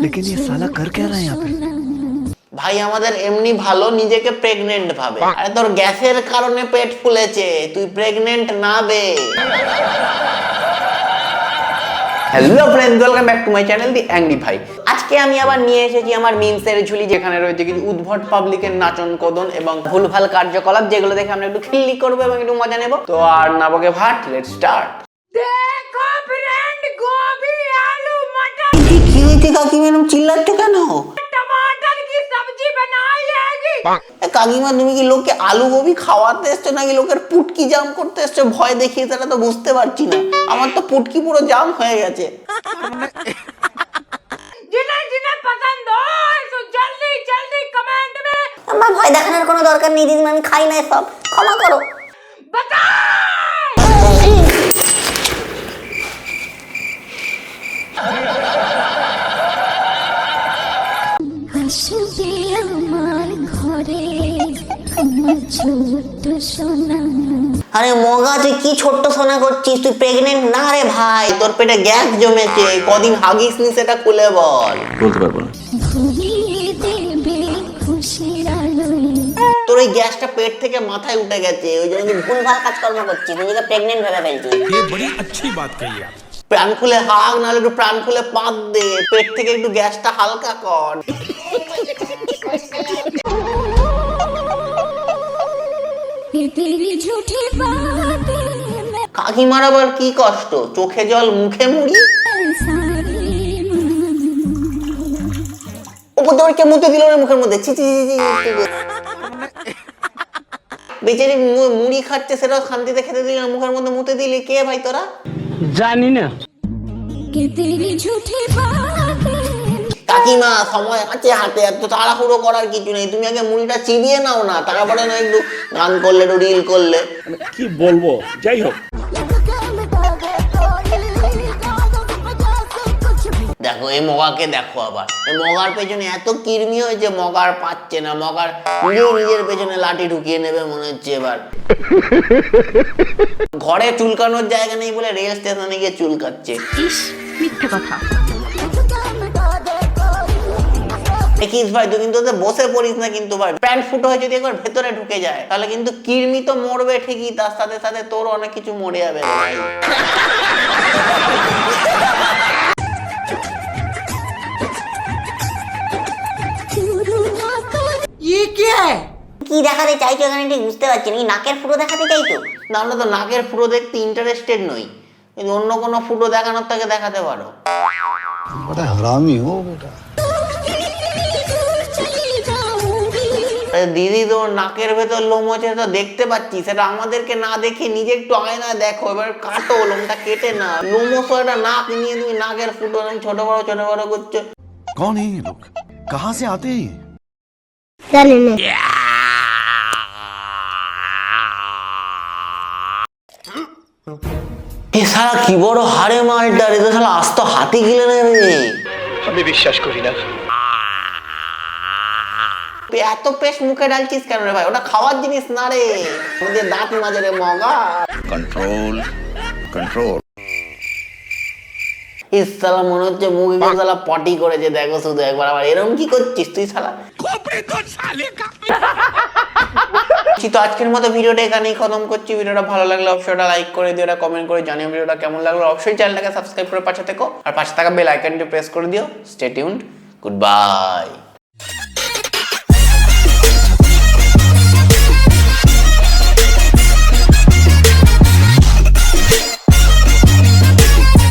लेकिन ये साला कर क्या रहा है यहाँ पे? ভাই আমাদের এমনি ভালো নিজেকে প্রেগনেন্ট ভাবে, আরে তোর গ্যাসের কারণে পেট ফুলেছে, তুই প্রেগনেন্ট না বে। Hello friends, welcome back to my channel the angry ভাই। আজকে আমি আবার নিয়ে এসেছি আমার মিমসের ঝুলি, যেখানে রয়েছে কিছু উদ্ভট পাবলিকের নাচন কদন এবং ভুলভাল কার্যকলাপ, যেগুলো দেখে আমরা একটু খিল্লি করবো এবং একটু মজা নেব। তো আর না বকে ভাট, লেটস স্টার্ট। দেখো ফ্রেন্ড, গোবি আলু মটর। কি হয়েছে কাকিমা, এরকম চিল্লাচ্ছ কেন? টমাটার কি সবজি বানাই লাগি। কাকিমা তুমি কি লোককে আলু গোবি খাওয়াতে এসছো নাকি লোকের পুটকি জাম করতে এসছো? ভয় দেখিয়ে সেটা তো বুঝতে পারছি না। আমার তো পুটকি পুরো জাম হয়ে গেছে। আমার ভয় দেখানোর কোনো দরকার নেই দিদিমা, আমি খাই না সব, ক্ষমা করো। আরে মগা, তুই কি ছোট্ট সোনা করছিস? তুই প্রেগনেন্ট না রে ভাই, তোর পেটে গ্যাস জমেছে, কদিন হাগিস নি সেটা খুলে বল। বলতে পারবো না। তোর এই গ্যাসটা পেট থেকে মাথায় উঠে গেছে, ওই জন্য তুই ভুলভাল কাজকর্ম করছিস, নিজেকে প্রেগনেন্ট ভেবে ফেলছিস। ये बड़ी अच्छी बात कही आप। প্রাণ খুলে হাগ, নাহলে একটু প্রাণ খুলে পাত দে, পেট থেকে একটু গ্যাসটা হালকা কর। কাকিমার আবার কি কষ্ট, চোখে জল মুখে মুড়ি। ওপর তোর কে মুতে দিল রে মুখের মধ্যে, ছি ছি ছি ছি। বেচারি মুড়ি খাচ্ছে, সেটা শান্তিতে খেতে দিলি না, মুখের মধ্যে মুতে দিলি। কে ভাই তোরা? জানি না। কাকিমা সময় আছে হাতে, এত তাড়াহুড়ো করার কিছু নেই, তুমি আগে মুড়িটা চিবিয়ে নাও না, তারপরে না একটু গান করলে, একটু রিল করলে। কি বলবো, যাই হোক। দেখো এই মগাকে দেখো, আবার এই মগার পেছনে এত কিরমি হয়েছে, মগার পাচ্ছে না, মগার নিজের পেছনে লাঠি ঢুকিয়ে নেবে মনে হচ্ছে এবার। ঘরে চুলকানোর জায়গা নেই বলে রেল স্টেশনে গিয়ে চুলকাচ্ছে। মিথ্যে কথা। দেখিস ভাই, তুই কিন্তু বসে পড়িস না কিন্তু ভাই, প্যান্ট ফুটো হয়ে যদি একবার ভেতরে ঢুকে যায় তাহলে কিন্তু কিরমি তো মরবে ঠিকই, তার সাথে সাথে তোর অনেক কিছু মরে যাবে ভাই। কি দেখাতে চাইছো এখানে ঠিক বুঝতে পারছি না। নাকের ফুটো দেখাতে চাইছো? না, আমরা তো নাকের ফুটো দেখতে ইন্টারেস্টেড নই, কিন্তু অন্য কোনো ফুটো দেখানোর থেকে দেখাতে পারো। बड़ा हरामी हो बेटा। দিদি তোর নাকের ভেতর লোম হচ্ছে তো দেখতে পাচ্ছি, সেটা আমাদেরকে না দেখে নিজে একটু আয়না দেখো, এবার কাটো লোমটা, কেটে না। লোমস একটা নাক নিয়ে তুমি নাকের ফুটো ছোট বড় করছো। कौन है ये लोग, कहाँ से आते हैं? জানি না। এ শালা কি বড় হাড়ে মালটা রে, তো শালা আস্ত হাতি গিলে না রে। আমি বিশ্বাস করি না। এত পেস্ট মুখে ডালছিস কেন রে ভাই? ওটা খাওয়ার জিনিস না রে, আমাদের দাঁত মাঝে রে মগা। Control control. ইস শালা মনে হচ্ছে মুখে কেউ শালা পটি করেছে, দেখো শুধু একবার। আবার এরকম কি করছিস তুই শালা? তো আজকের মতো ভিডিওটা এখানেই খতম করছি। ভিডিওটা ভালো লাগলে অবশ্যই লাইক করে দিও, কমেন্ট করে জানিও ভিডিওটা কেমন লাগলো। অবশ্যই চ্যানেলটাকে সাবস্ক্রাইব করে পাশে থেকো, আর পাশে থাকা বেল আইকনটি প্রেস করে দিও। Stay tuned, good bye.